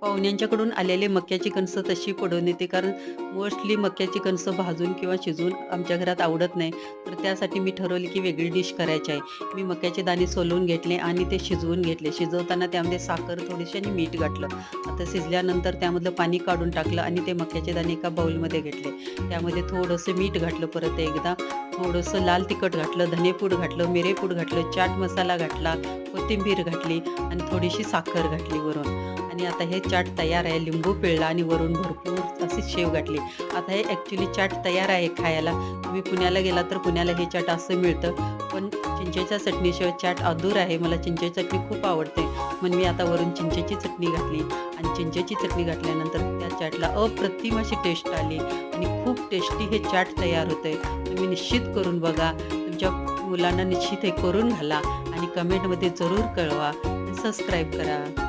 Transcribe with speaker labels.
Speaker 1: पाहुण्यांच्याकडून आलेले मक्याची कणसं तशी पडून येते, कारण मोस्टली मक्याची कणसं भाजून किंवा शिजवून आमच्या घरात आवडत नाही. तर त्यासाठी मी ठरवले की वेगळी डिश करायची आहे. मी मक्याचे दाणे सोलून घेतले आणि ते शिजवून घेतले. शिजवताना त्यामध्ये साखर थोडीशी आणि मीठ घातलं. आता शिजल्यानंतर त्यामधलं पाणी काढून टाकलं आणि ते मक्याचे दाणे एका बाउलमध्ये घेतले. त्यामध्ये थोडंसं मीठ घातलं परत एकदा, थोडंसं लाल तिखट घातलं, धनेपूड घातलं, मिरेपूड घातलं, चाट मसाला घातला, कोथिंबीर घातली आणि थोडीशी साखर घातली वरून. आणि आता हे चाट तयार आहे. लिंबू पिळला आणि वरून भरपूर अशी शेव घातली. आता हे ॲक्च्युली चाट तयार आहे खायला. तुम्ही पुण्याला गेला तर पुण्याला हे चाट असं मिळतं. पण चिंचेच्या चटणीशिवाय चाट अधूर आहे. मला चिंचेची चटणी खूप आवडते. म्हणून मी आता वरून चिंचेची चटणी घातली आणि चिंचेची चटणी घातल्यानंतर त्या चाटला अप्रतिम अशी टेस्ट आली आणि खूप टेस्टी हे चाट तयार होतंय. तुम्ही निश्चित करून बघा. तुमच्या मुलांना निश्चित हे करून घाला आणि कमेंटमध्ये जरूर कळवा. सबस्क्राईब करा.